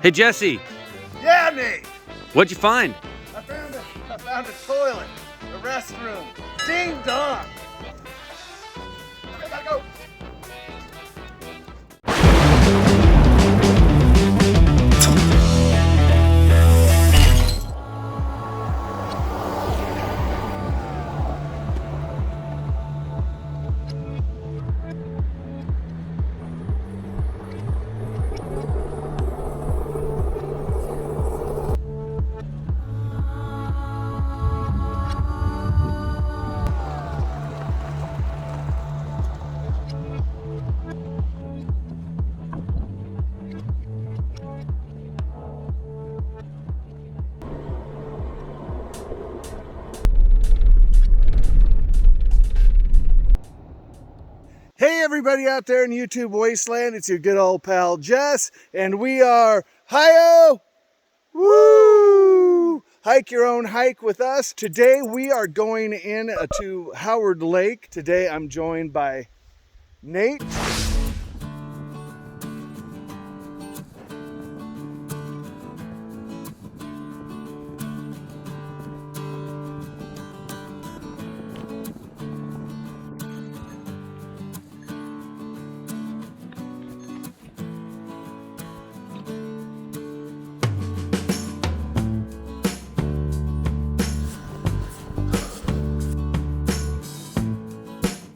Hey Jesse, Yeah, Nate. what'd you find? I found a toilet, a restroom. Ding dong. Okay, gotta go. Hey everybody out there in YouTube wasteland, it's your good old pal Jess, and we are HYOH-WU! Hike your own hike with us. Today we are going in to Howard Lake. Today I'm joined by Nate.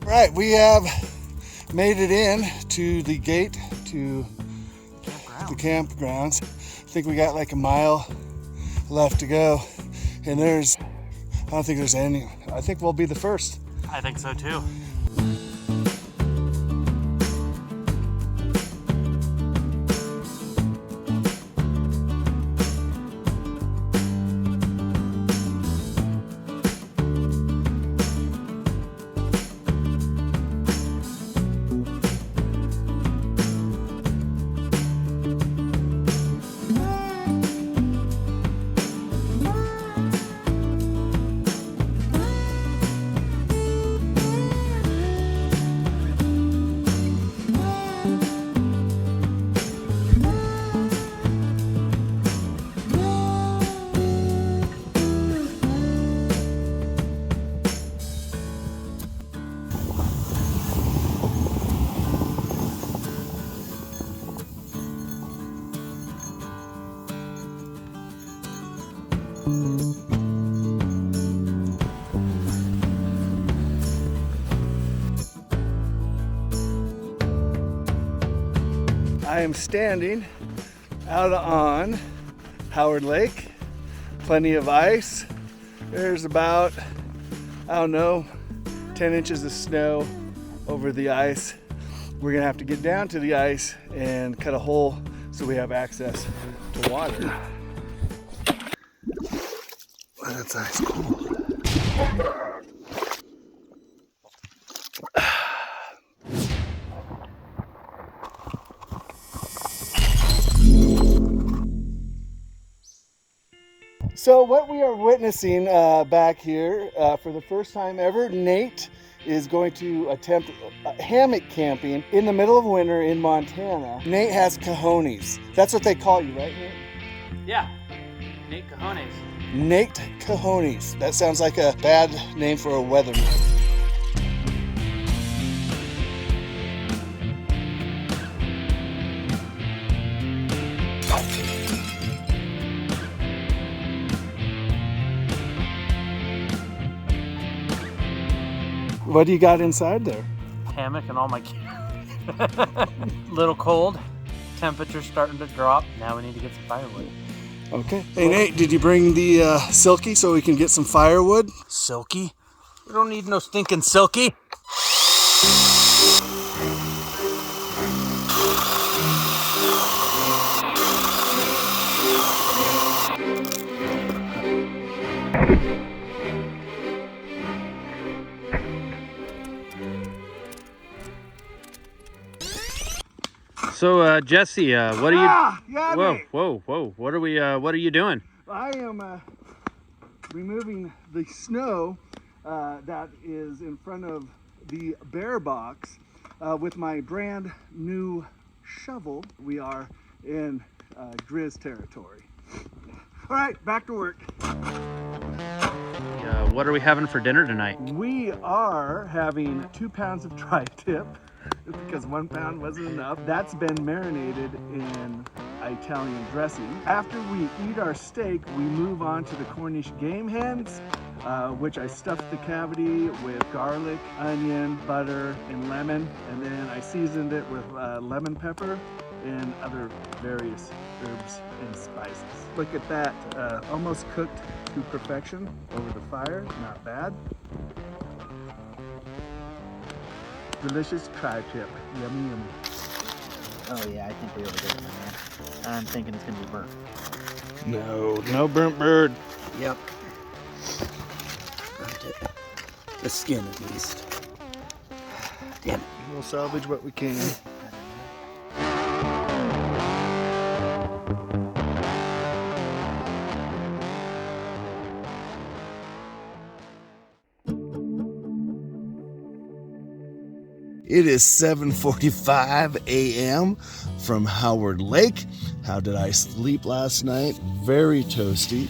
Right, we have made it in to the gate to the campgrounds. I think we got like a mile left to go, and I don't think there's any. I think we'll be the first. I think so too. I am standing out on Howard Lake. Plenty of ice. There's about, I don't know, 10 inches of snow over the ice. We're gonna have to get down to the ice and cut a hole so we have access to water. Oh, that's ice cold. So what we are witnessing back here for the first time ever, Nate is going to attempt hammock camping in the middle of winter in Montana. Nate has cojones. That's what they call you, right, Nate? Yeah, Nate Cojones. Nate Cojones. That sounds like a bad name for a weatherman. What do you got inside there? Hammock and all my gear. Little cold. Temperature's starting to drop. Now we need to get some firewood. Okay. Hey Nate, did you bring the Silky so we can get some firewood? Silky? We don't need no stinking Silky. So Jesse, what are you? Yeah, Whoa, Nate. whoa! What are you doing? I am removing the snow that is in front of the bear box with my brand new shovel. We are in Grizz territory. All right, back to work. What are we having for dinner tonight? We are having 2 pounds of tri-tip because 1 pound wasn't enough. That's been marinated in Italian dressing. After we eat our steak, we move on to the Cornish game hens, which I stuffed the cavity with garlic, onion, butter, and lemon, and then I seasoned it with lemon pepper and other various herbs and spices. Look at that, almost cooked to perfection over the fire, not bad. Delicious tri-tip, yummy yummy. Oh yeah, I think we overdid it, man. I'm thinking it's gonna be burnt. No burnt bird. Yep. Burnt it. The skin at least. Damn it. We'll salvage what we can. It is 7:45 a.m. from Howard Lake. How did I sleep last night? Very toasty.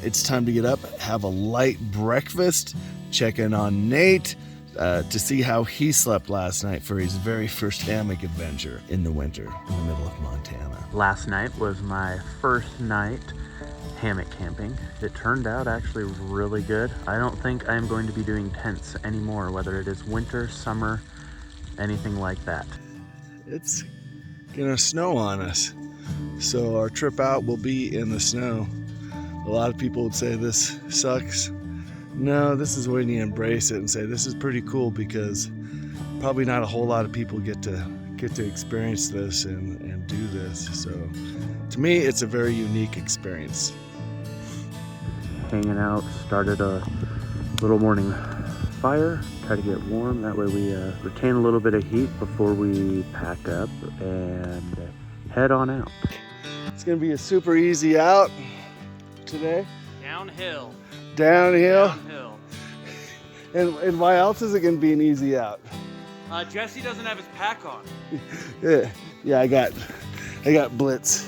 It's time to get up, have a light breakfast, check in on Nate to see how he slept last night for his very first hammock adventure in the winter in the middle of Montana. Last night was my first night hammock camping. It turned out actually really good. I don't think I'm going to be doing tents anymore, whether it is winter, summer, anything like that. It's gonna snow on us, so our trip out will be in the snow. A lot of people would say this sucks. No, this is when you embrace it and say this is pretty cool, because probably not a whole lot of people get to experience this and do this. So to me, it's a very unique experience. Hanging out, started a little morning fire, try to get warm. That way we retain a little bit of heat before we pack up and head on out. It's gonna be a super easy out today. Downhill. Downhill. Downhill. And why else is it gonna be an easy out? Jesse doesn't have his pack on. Yeah, I got BLITZ.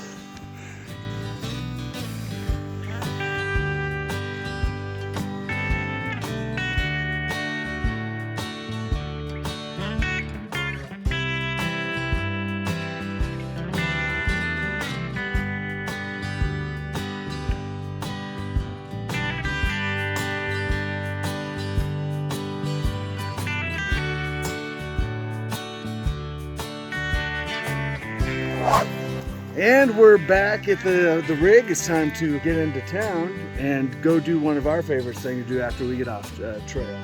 And we're back at the rig. It's time to get into town and go do one of our favorite things to do after we get off trail.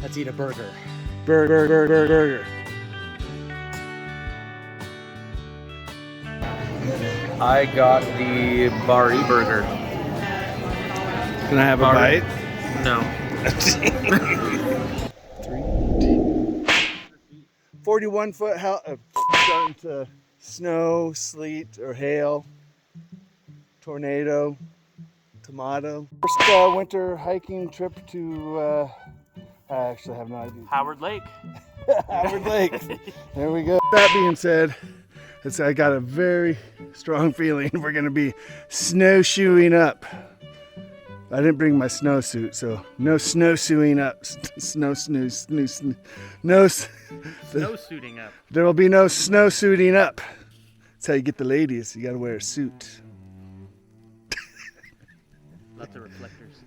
Let's eat a burger. Burger. I got the Bari burger. Can I have a bite? No. 41 foot starting to snow, sleet, or hail, tornado, tomato. First winter hiking trip to, I actually have no idea. Howard Lake. Howard Lake. There we go. That being said, I got a very strong feeling we're gonna be snowshoeing up. I didn't bring my snowsuit, so no snowshoeing up. Snowsuiting up. There will be no snowsuiting up. That's how you get the ladies. You gotta wear a suit. Lots of reflectors.